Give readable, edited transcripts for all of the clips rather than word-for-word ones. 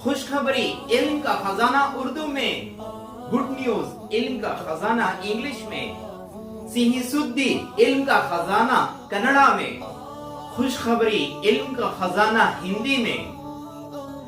खुशखबरी इल्म का खजाना उर्दू में, गुड न्यूज इल्म का खजाना इंग्लिश में, सिही सुद्दी इल्म का खजाना कन्नड़ा में, खुशखबरी इल्म का खजाना हिंदी में।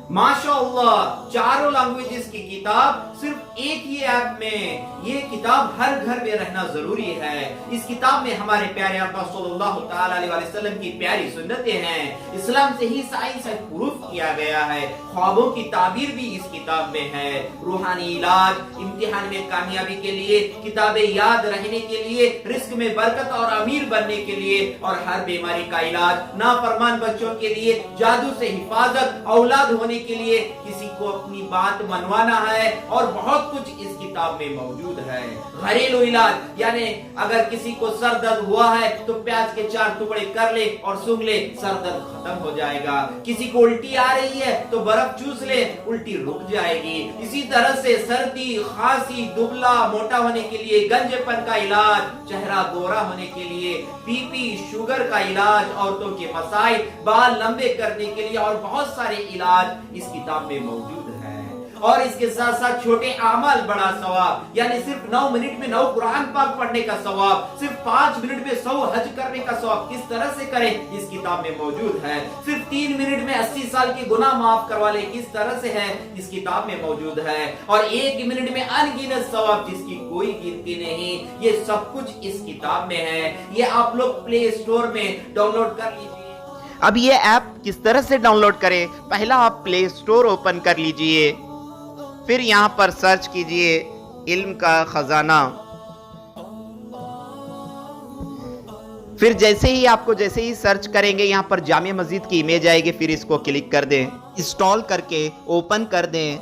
माशाअल्लाह, चारों लैंग्वेजेस की किताब सिर्फ एक ही ऐप में। ये किताब हर घर में रहना जरूरी है। इस किताब में हमारे प्यारे आका सल्लल्लाहु तआला अलैहि वसल्लम की प्यारी सुन्नतें हैं। इस्लाम से ही साइंस से प्रूफ किया गया है। ख्वाबों की ताबीर भी इस किताब में है। रूहानी इलाज, इम्तिहान में कामयाबी के लिए, किताबें याद रहने के लिए, रिस्क में बरकत और अमीर बनने के लिए, और हर बीमारी का इलाज, नाफरमान बच्चों के लिए जादू से हिफाजत, औलाद होने के लिए, किसी को अपनी बात मनवाना है, और बहुत कुछ इस किताब में मौजूद है। घरेलू इलाज, यानी अगर किसी को सर दर्द हुआ है तो प्याज के 4 टुकड़े कर ले और सूंघ ले, सर दर्द खत्म हो जाएगा। किसी को उल्टी आ रही है तो बर्फ चूस ले, उल्टी रुक जाएगी। इसी तरह से सर्दी, खांसी, दुबला मोटा होने के लिए, गंजेपन का इलाज, चेहरा गोरा होने के लिए, बीपी शुगर का इलाज, औरतों के मसाइल, बाल लंबे करने के लिए, और बहुत सारे इलाज इस किताब में मौजूद है। और इसके साथ साथ छोटे आमल बड़ा सवाब, यानी सिर्फ 9 मिनट में 9 कुरान पाक पढ़ने का सवाब, सिर्फ 5 मिनट में 100 हज करने का सवाब किस तरह से करें, इस किताब में मौजूद है। सिर्फ 3 मिनट में 80 साल के गुनाह माफ करवा ले, किस तरह से है, इस किताब में मौजूद है। और 1 मिनट में अनगिनत सवाब जिसकी कोई गिनती नहीं, ये सब कुछ इस किताब में है। ये आप लोग प्ले स्टोर में डाउनलोड कर लीजिए। अब ये ऐप किस तरह से डाउनलोड करें? पहला आप प्ले स्टोर ओपन कर लीजिए, फिर यहाँ पर सर्च कीजिए इल्म का खजाना। फिर जैसे ही सर्च करेंगे, यहाँ पर जामिया मस्जिद की इमेज आएगी, फिर इसको क्लिक कर दें, इंस्टॉल करके ओपन कर दें।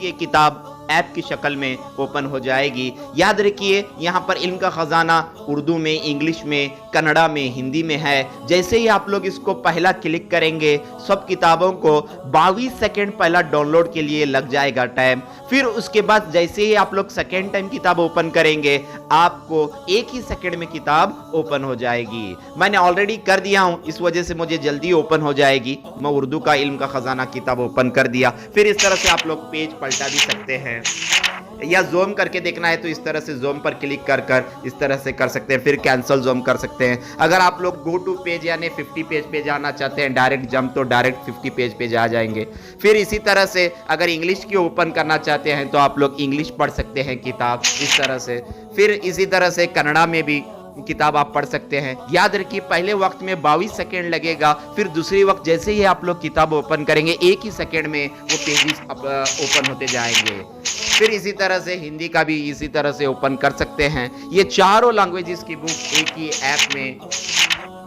ये किताब ऐप की शक्ल में ओपन हो जाएगी। याद रखिए, यहाँ पर इल्म का खजाना उर्दू में, इंग्लिश में, कन्नड़ा में, हिंदी में है। जैसे ही आप लोग इसको पहला क्लिक करेंगे, सब किताबों को 22 सेकेंड पहला डाउनलोड के लिए लग जाएगा टाइम। फिर उसके बाद जैसे ही आप लोग सेकेंड टाइम किताब ओपन करेंगे, आपको 1 ही सेकेंड में किताब ओपन हो जाएगी। मैंने ऑलरेडी कर दिया हूँ, इस वजह से मुझे जल्दी ओपन हो जाएगी। मैं उर्दू का इल्म का खजाना किताब ओपन कर दिया। फिर इस तरह से आप लोग पेज पलटा भी सकते हैं, या ज़ूम करके देखना है तो इस तरह से ज़ूम पर क्लिक कर कर इस तरह से कर सकते हैं। फिर कैंसिल ज़ूम कर सकते हैं। अगर आप लोग गो टू पेज यानी 50 पेज पे जाना चाहते हैं, डायरेक्ट जंप, तो डायरेक्ट 50 पेज पे जा जाएंगे। फिर इसी तरह से अगर इंग्लिश की ओपन करना चाहते हैं तो आप लोग इंग्लिश पढ़ सकते हैं किताब इस तरह से। फिर इसी तरह से कन्नड़ा में भी किताब आप पढ़ सकते हैं। याद रखिए, पहले वक्त में 22 सेकेंड लगेगा, फिर दूसरी वक्त जैसे ही आप लोग किताब ओपन करेंगे, 1 ही सेकेंड में वो पेजेस ओपन होते जाएंगे। फिर इसी तरह से हिंदी का भी इसी तरह से ओपन कर सकते हैं। ये चारों लैंग्वेजेस की बुक एक ही ऐप में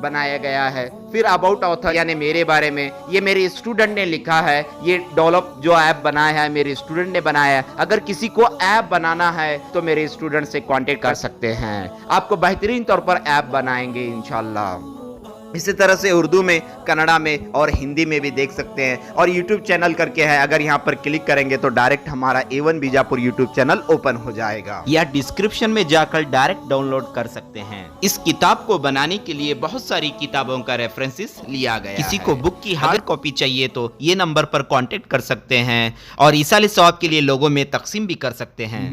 बनाया गया है। फिर अबाउट ऑथर यानी मेरे बारे में, ये मेरे स्टूडेंट ने लिखा है। ये डेवलप जो ऐप बनाया है मेरे स्टूडेंट ने बनाया है। अगर किसी को ऐप बनाना है तो मेरे स्टूडेंट से कांटेक्ट कर सकते हैं, आपको बेहतरीन तौर पर ऐप बनाएंगे इंशाल्लाह। इसी तरह से उर्दू में, कन्नड़ा में और हिंदी में भी देख सकते हैं। और यूट्यूब चैनल करके है, अगर यहाँ पर क्लिक करेंगे तो डायरेक्ट हमारा A1 Bijapur YouTube channel open हो जाएगा, या डिस्क्रिप्शन में जाकर डायरेक्ट डाउनलोड कर सकते हैं। इस किताब को बनाने के लिए बहुत सारी किताबों का रेफरेंसेस लिया गया है। किसी को बुक की हार्ड कॉपी चाहिए तो ये नंबर पर कॉन्टेक्ट कर सकते हैं, और ईसाल सवाब के लिए लोगों में तकसीम भी कर सकते हैं।